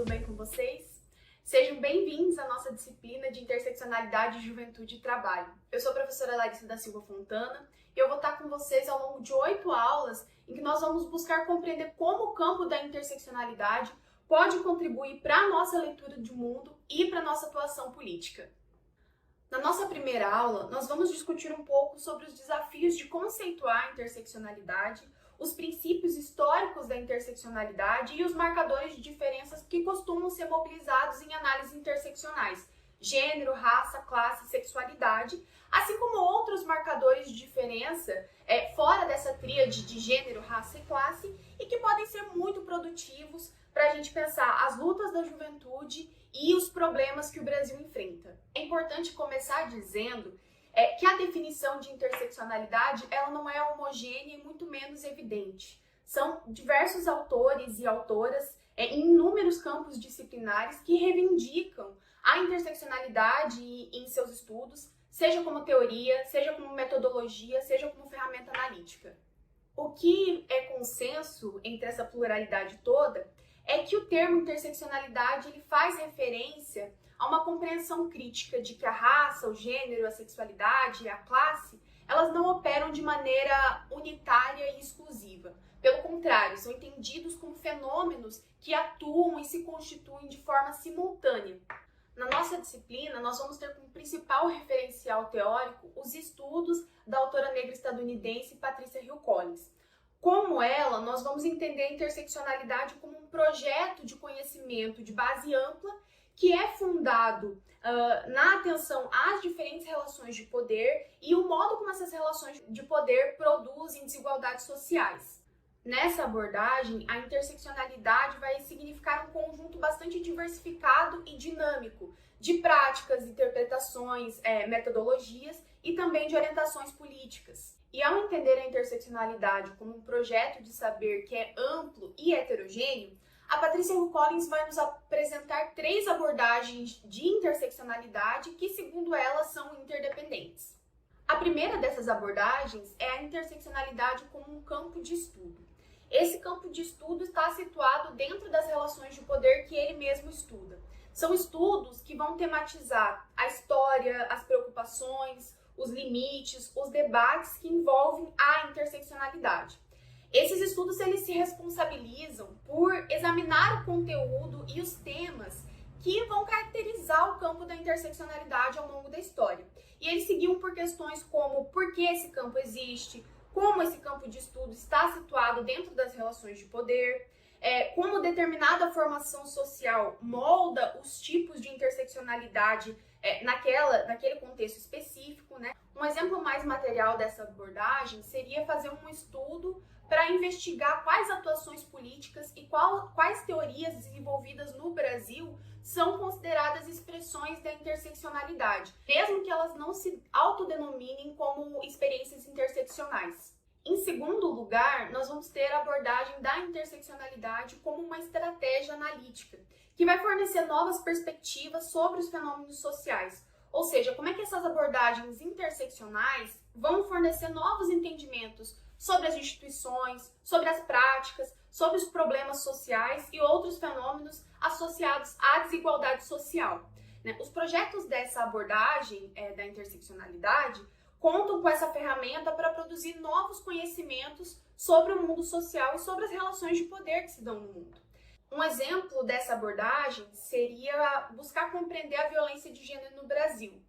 bem com vocês? Sejam bem-vindos à nossa disciplina de Interseccionalidade, Juventude e Trabalho. Eu sou a professora Larissa da Silva Fontana e eu vou estar com vocês ao longo de 8 aulas em que nós vamos buscar compreender como o campo da interseccionalidade pode contribuir para a nossa leitura de mundo e para a nossa atuação política. Na nossa primeira aula, nós vamos discutir um pouco sobre os desafios de conceituar a interseccionalidade, os princípios históricos da interseccionalidade e os marcadores de diferenças que costumam ser mobilizados em análises interseccionais, gênero, raça, classe, sexualidade, assim como outros marcadores de diferença fora dessa tríade de gênero, raça e classe e que podem ser muito produtivos para a gente pensar as lutas da juventude e os problemas que o Brasil enfrenta. É importante começar dizendo que a definição de interseccionalidade ela não é homogênea e muito menos evidente. São diversos autores e autoras em inúmeros campos disciplinares que reivindicam a interseccionalidade em seus estudos, seja como teoria, seja como metodologia, seja como ferramenta analítica. O que é consenso entre essa pluralidade toda é que o termo interseccionalidade ele faz referência a uma compreensão crítica de que a raça, o gênero, a sexualidade e a classe, elas não operam de maneira unitária e exclusiva. Pelo contrário, são entendidos como fenômenos que atuam e se constituem de forma simultânea. Na nossa disciplina, nós vamos ter como principal referencial teórico os estudos da autora negra estadunidense Patricia Hill Collins. Como ela, nós vamos entender a interseccionalidade como um projeto de conhecimento de base ampla que é fundado na atenção às diferentes relações de poder e o modo como essas relações de poder produzem desigualdades sociais. Nessa abordagem, a interseccionalidade vai significar um conjunto bastante diversificado e dinâmico de práticas, interpretações, metodologias e também de orientações políticas. E ao entender a interseccionalidade como um projeto de saber que é amplo e heterogêneo, a Patricia Hill Collins vai nos apresentar 3 abordagens de interseccionalidade que, segundo ela, são interdependentes. A primeira dessas abordagens é a interseccionalidade como um campo de estudo. Esse campo de estudo está situado dentro das relações de poder que ele mesmo estuda. São estudos que vão tematizar a história, as preocupações, os limites, os debates que envolvem a interseccionalidade. Esses estudos eles se responsabilizam por examinar o conteúdo e os temas que vão caracterizar o campo da interseccionalidade ao longo da história. E eles seguiam por questões como por que esse campo existe, como esse campo de estudo está situado dentro das relações de poder, como determinada formação social molda os tipos de interseccionalidade naquele contexto específico, né? Um exemplo mais material dessa abordagem seria fazer um estudo para investigar quais atuações políticas e quais teorias desenvolvidas no Brasil são consideradas expressões da interseccionalidade, mesmo que elas não se autodenominem como experiências interseccionais. Em segundo lugar, nós vamos ter a abordagem da interseccionalidade como uma estratégia analítica, que vai fornecer novas perspectivas sobre os fenômenos sociais. Ou seja, como é que essas abordagens interseccionais vão fornecer novos entendimentos sobre as instituições, sobre as práticas, sobre os problemas sociais e outros fenômenos associados à desigualdade social. Os projetos dessa abordagem da interseccionalidade contam com essa ferramenta para produzir novos conhecimentos sobre o mundo social e sobre as relações de poder que se dão no mundo. Um exemplo dessa abordagem seria buscar compreender a violência de gênero no Brasil.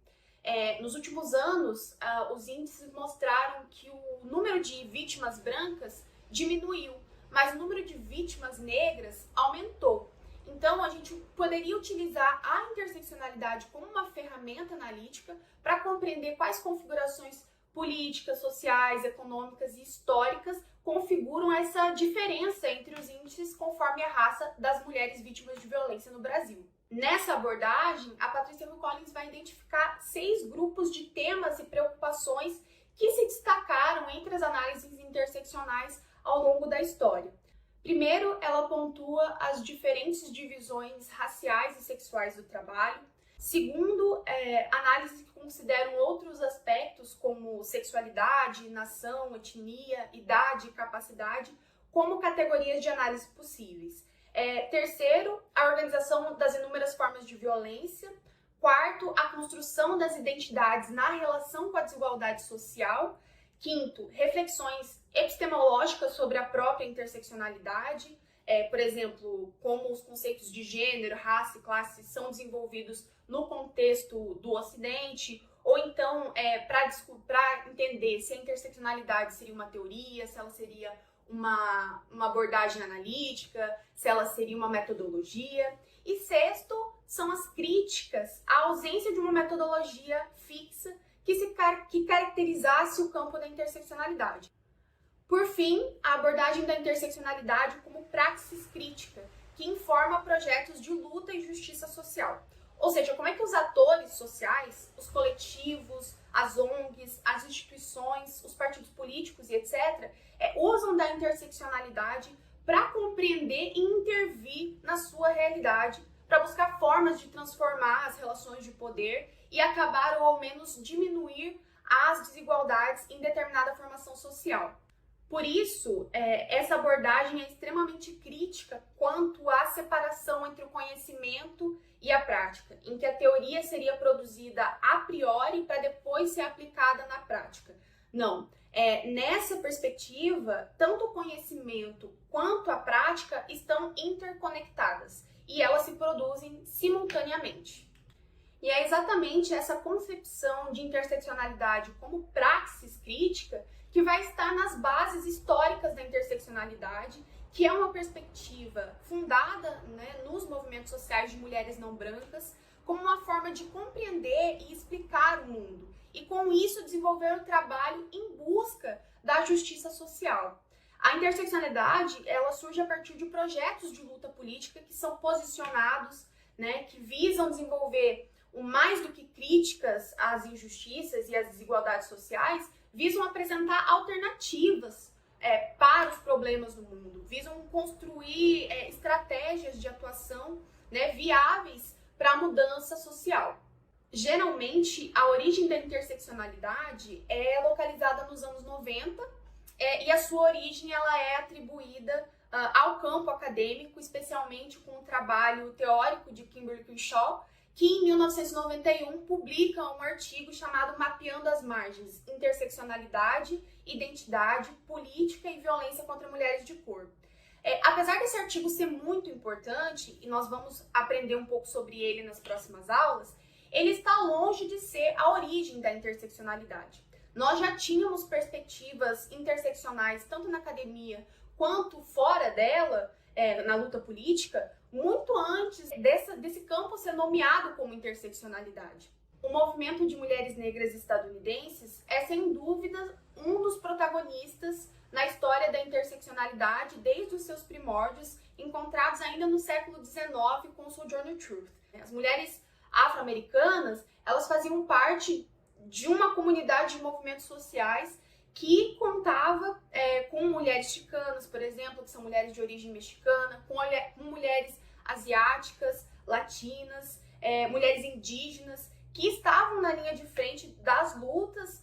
Nos últimos anos, os índices mostraram que o número de vítimas brancas diminuiu, mas o número de vítimas negras aumentou. Então, a gente poderia utilizar a interseccionalidade como uma ferramenta analítica para compreender quais configurações políticas, sociais, econômicas e históricas configuram essa diferença entre os índices conforme a raça das mulheres vítimas de violência no Brasil. Nessa abordagem, a Patricia Hill Collins vai identificar 6 grupos de temas e preocupações que se destacaram entre as análises interseccionais ao longo da história. Primeiro, ela pontua as diferentes divisões raciais e sexuais do trabalho. Segundo, análises que consideram outros aspectos como sexualidade, nação, etnia, idade e capacidade como categorias de análise possíveis. Terceiro, a organização das inúmeras formas de violência. Quarto, a construção das identidades na relação com a desigualdade social. Quinto, reflexões epistemológicas sobre a própria interseccionalidade. Por exemplo, como os conceitos de gênero, raça e classe são desenvolvidos no contexto do Ocidente, ou então para entender se a interseccionalidade seria uma teoria, se ela seria uma abordagem analítica, se ela seria uma metodologia. E sexto, são as críticas à ausência de uma metodologia fixa que caracterizasse o campo da interseccionalidade. Por fim, a abordagem da interseccionalidade como praxis crítica, que informa projetos de luta e justiça social. Ou seja, como é que os atores sociais, os coletivos, as ONGs, as instituições, os partidos políticos e etc., usam da interseccionalidade para compreender e intervir na sua realidade, para buscar formas de transformar as relações de poder e acabar ou ao menos diminuir as desigualdades em determinada formação social. Por isso, essa abordagem é extremamente crítica quanto à separação entre o conhecimento e a prática, em que a teoria seria produzida a priori para depois ser aplicada na prática. Não, nessa perspectiva, tanto o conhecimento quanto a prática estão interconectadas e elas se produzem simultaneamente. E é exatamente essa concepção de interseccionalidade como praxis crítica que vai estar nas bases históricas da interseccionalidade, que é uma perspectiva fundada, nos movimentos sociais de mulheres não brancas, como uma forma de compreender e explicar o mundo, e com isso desenvolver um trabalho em busca da justiça social. A interseccionalidade, ela surge a partir de projetos de luta política que são posicionados, que visam desenvolver o mais do que críticas às injustiças e às desigualdades sociais, visam apresentar alternativas para os problemas do mundo, visam construir estratégias de atuação viáveis para a mudança social. Geralmente, a origem da interseccionalidade é localizada nos anos 90 e a sua origem ela é atribuída ao campo acadêmico, especialmente com o trabalho teórico de Kimberly Crenshaw, que em 1991 publica um artigo chamado Mapeando as Margens, Interseccionalidade, Identidade, Política e Violência contra Mulheres de Cor. Apesar desse artigo ser muito importante, e nós vamos aprender um pouco sobre ele nas próximas aulas, ele está longe de ser a origem da interseccionalidade. Nós já tínhamos perspectivas interseccionais, tanto na academia quanto fora dela, na luta política, muito antes desse campo ser nomeado como interseccionalidade. O movimento de mulheres negras estadunidenses é, sem dúvida, um dos protagonistas na história da interseccionalidade desde os seus primórdios, encontrados ainda no século XIX com o Sojourner Truth. As mulheres afro-americanas, elas faziam parte de uma comunidade de movimentos sociais que contava com mulheres chicanas, por exemplo, que são mulheres de origem mexicana, com mulheres asiáticas, latinas, mulheres indígenas, que estavam na linha de frente das lutas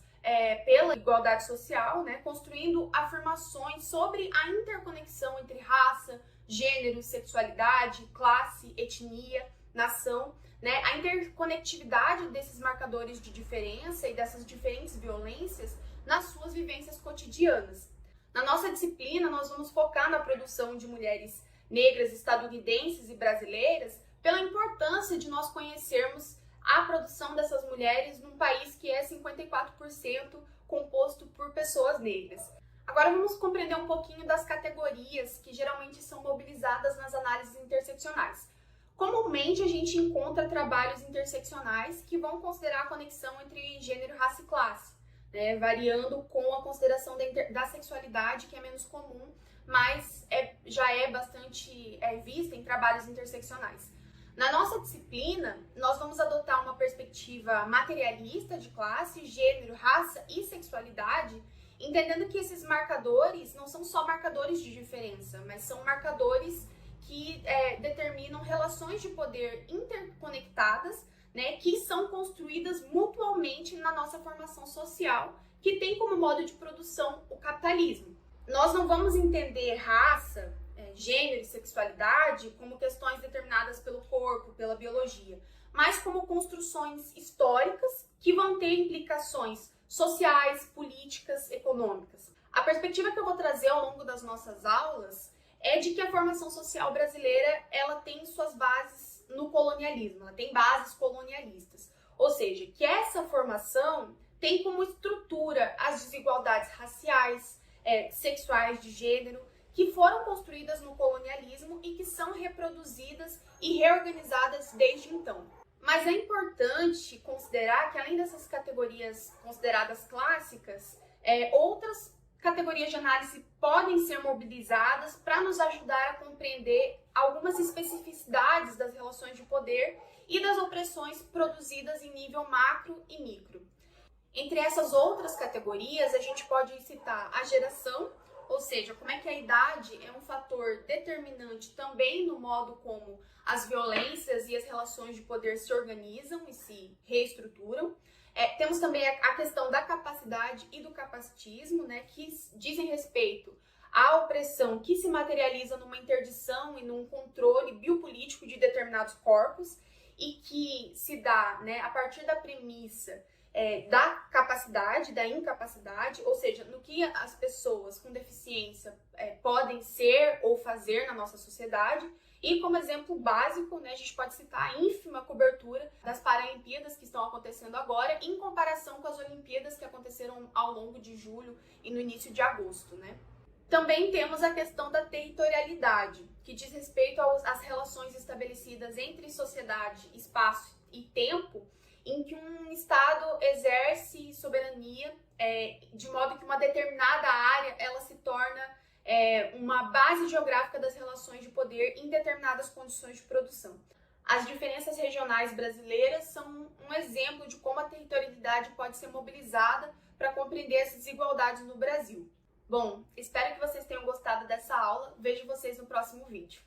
pela igualdade social, construindo afirmações sobre a interconexão entre raça, gênero, sexualidade, classe, etnia, nação, a interconectividade desses marcadores de diferença e dessas diferentes violências nas suas vivências cotidianas. Na nossa disciplina, nós vamos focar na produção de mulheres negras estadunidenses e brasileiras pela importância de nós conhecermos a produção dessas mulheres num país que é 54% composto por pessoas negras. Agora vamos compreender um pouquinho das categorias que geralmente são mobilizadas nas análises interseccionais. Comumente a gente encontra trabalhos interseccionais que vão considerar a conexão entre gênero, raça e classe, variando com a consideração da sexualidade, que é menos comum, mas já é bastante vista em trabalhos interseccionais. Na nossa disciplina, nós vamos adotar uma perspectiva materialista de classe, gênero, raça e sexualidade, entendendo que esses marcadores não são só marcadores de diferença, mas são marcadores que determinam relações de poder interconectadas, que são construídas mutualmente na nossa formação social, que tem como modo de produção o capitalismo. Nós não vamos entender raça, gênero e sexualidade como questões determinadas pelo corpo, pela biologia, mas como construções históricas que vão ter implicações sociais, políticas, econômicas. A perspectiva que eu vou trazer ao longo das nossas aulas é de que a formação social brasileira ela tem suas bases no colonialismo, ela tem bases colonialistas. Ou seja, que essa formação tem como estrutura as desigualdades raciais, sexuais, de gênero, que foram construídas no colonialismo e que são reproduzidas e reorganizadas desde então. Mas é importante considerar que, além dessas categorias consideradas clássicas, outras categorias de análise podem ser mobilizadas para nos ajudar a compreender algumas especificidades das relações de poder e das opressões produzidas em nível macro e micro. Entre essas outras categorias, a gente pode citar a geração, ou seja, como é que a idade é um fator determinante também no modo como as violências e as relações de poder se organizam e se reestruturam. Temos também a questão da capacidade e do capacitismo, né, que dizem respeito à opressão que se materializa numa interdição e num controle biopolítico de determinados corpos e que se dá, né, a partir da premissa da capacidade, da incapacidade, ou seja, no que as pessoas com deficiência podem ser ou fazer na nossa sociedade. E como exemplo básico, né, a gente pode citar a ínfima cobertura das Paralimpíadas que estão acontecendo agora, em comparação com as Olimpíadas que aconteceram ao longo de julho e no início de agosto, né? Também temos a questão da territorialidade, que diz respeito às relações estabelecidas entre sociedade, espaço e tempo, em que um Estado exerce soberania de modo que uma determinada área ela se torna uma base geográfica das relações de poder em determinadas condições de produção. As diferenças regionais brasileiras são um exemplo de como a territorialidade pode ser mobilizada para compreender as desigualdades no Brasil. Bom, espero que vocês tenham gostado dessa aula. Vejo vocês no próximo vídeo.